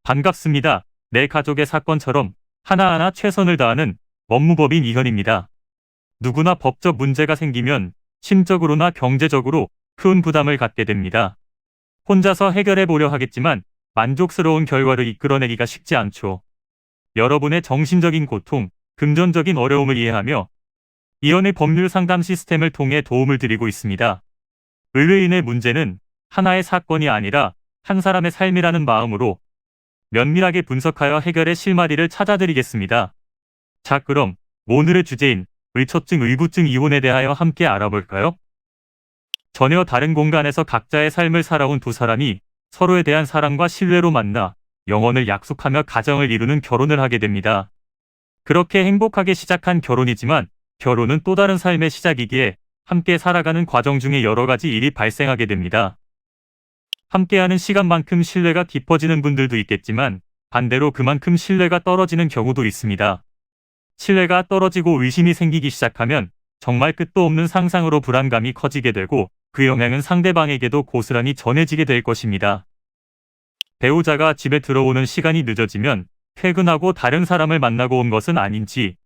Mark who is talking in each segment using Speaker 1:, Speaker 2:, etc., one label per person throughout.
Speaker 1: 반갑습니다. 내 가족의 사건처럼 하나하나 최선을 다하는 법무법인 이현입니다. 누구나 법적 문제가 생기면 심적으로나 경제적으로 큰 부담을 갖게 됩니다. 혼자서 해결해 보려 하겠지만 만족스러운 결과를 이끌어내기가 쉽지 않죠. 여러분의 정신적인 고통, 금전적인 어려움을 이해하며 이현의 법률 상담 시스템을 통해 도움을 드리고 있습니다. 의뢰인의 문제는 하나의 사건이 아니라 한 사람의 삶이라는 마음으로 면밀하게 분석하여 해결의 실마리를 찾아드리겠습니다. 자, 그럼 오늘의 주제인 의처증, 의부증, 이혼에 대하여 함께 알아볼까요? 전혀 다른 공간에서 각자의 삶을 살아온 두 사람이 서로에 대한 사랑과 신뢰로 만나 영원을 약속하며 가정을 이루는 결혼을 하게 됩니다. 그렇게 행복하게 시작한 결혼이지만 결혼은 또 다른 삶의 시작이기에 함께 살아가는 과정 중에 여러 가지 일이 발생하게 됩니다. 함께하는 시간만큼 신뢰가 깊어지는 분들도 있겠지만 반대로 그만큼 신뢰가 떨어지는 경우도 있습니다. 신뢰가 떨어지고 의심이 생기기 시작하면 정말 끝도 없는 상상으로 불안감이 커지게 되고 그 영향은 상대방에게도 고스란히 전해지게 될 것입니다. 배우자가 집에 들어오는 시간이 늦어지면 퇴근하고 다른 사람을 만나고 온 것은 아닌지,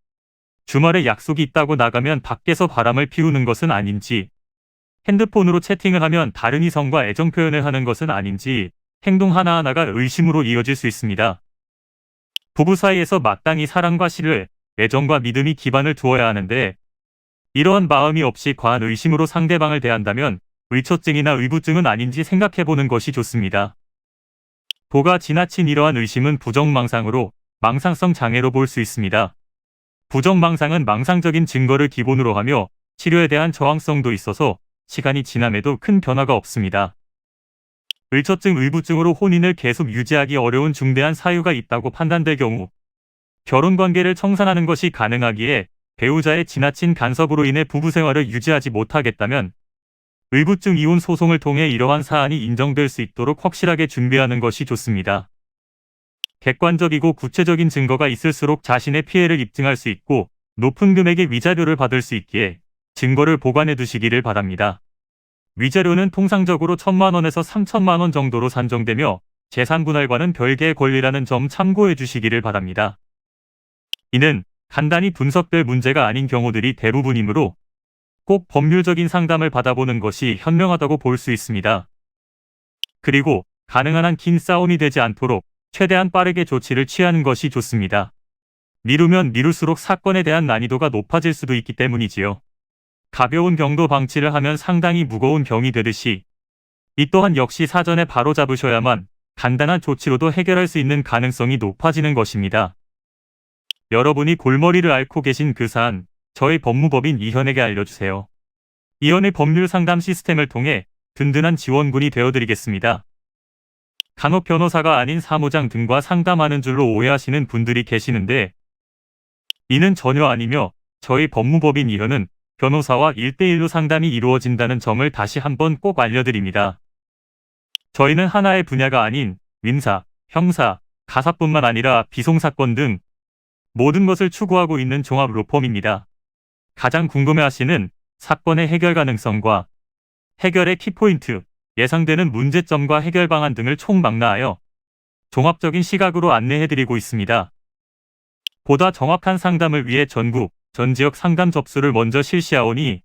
Speaker 1: 주말에 약속이 있다고 나가면 밖에서 바람을 피우는 것은 아닌지, 핸드폰으로 채팅을 하면 다른 이성과 애정 표현을 하는 것은 아닌지 행동 하나하나가 의심으로 이어질 수 있습니다. 부부 사이에서 마땅히 사랑과 신뢰, 애정과 믿음이 기반을 두어야 하는데 이러한 마음이 없이 과한 의심으로 상대방을 대한다면 의처증이나 의부증은 아닌지 생각해보는 것이 좋습니다. 도가 지나친 이러한 의심은 부정망상으로 망상성 장애로 볼 수 있습니다. 부정망상은 망상적인 증거를 기본으로 하며 치료에 대한 저항성도 있어서 시간이 지남에도 큰 변화가 없습니다. 의처증, 의부증으로 혼인을 계속 유지하기 어려운 중대한 사유가 있다고 판단될 경우 결혼관계를 청산하는 것이 가능하기에 배우자의 지나친 간섭으로 인해 부부생활을 유지하지 못하겠다면 의부증 이혼 소송을 통해 이러한 사안이 인정될 수 있도록 확실하게 준비하는 것이 좋습니다. 객관적이고 구체적인 증거가 있을수록 자신의 피해를 입증할 수 있고 높은 금액의 위자료를 받을 수 있기에 증거를 보관해 두시기를 바랍니다. 위자료는 통상적으로 1,000만 원에서 3,000만 원 정도로 산정되며 재산분할과는 별개의 권리라는 점 참고해 주시기를 바랍니다. 이는 간단히 분석될 문제가 아닌 경우들이 대부분이므로 꼭 법률적인 상담을 받아보는 것이 현명하다고 볼 수 있습니다. 그리고 가능한 한 긴 싸움이 되지 않도록 최대한 빠르게 조치를 취하는 것이 좋습니다. 미루면 미룰수록 사건에 대한 난이도가 높아질 수도 있기 때문이지요. 가벼운 병도 방치를 하면 상당히 무거운 병이 되듯이 이 또한 역시 사전에 바로 잡으셔야만 간단한 조치로도 해결할 수 있는 가능성이 높아지는 것입니다. 여러분이 골머리를 앓고 계신 그 사안, 저희 법무법인 이현에게 알려주세요. 이현의 법률 상담 시스템을 통해 든든한 지원군이 되어드리겠습니다. 간혹 변호사가 아닌 사무장 등과 상담하는 줄로 오해하시는 분들이 계시는데 이는 전혀 아니며 저희 법무법인 이현은 변호사와 1대1로 상담이 이루어진다는 점을 다시 한번 꼭 알려드립니다. 저희는 하나의 분야가 아닌 민사, 형사, 가사뿐만 아니라 비송사건 등 모든 것을 추구하고 있는 종합 로펌입니다. 가장 궁금해하시는 사건의 해결 가능성과 해결의 키포인트, 예상되는 문제점과 해결 방안 등을 총망라하여 종합적인 시각으로 안내해드리고 있습니다. 보다 정확한 상담을 위해 전국, 전 지역 상담 접수를 먼저 실시하오니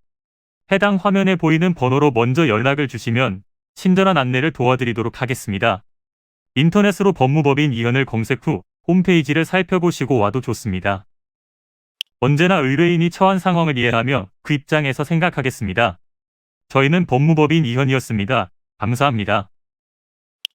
Speaker 1: 해당 화면에 보이는 번호로 먼저 연락을 주시면 친절한 안내를 도와드리도록 하겠습니다. 인터넷으로 법무법인 이현을 검색 후 홈페이지를 살펴보시고 와도 좋습니다. 언제나 의뢰인이 처한 상황을 이해하며 그 입장에서 생각하겠습니다. 저희는 법무법인 이현이었습니다. 감사합니다.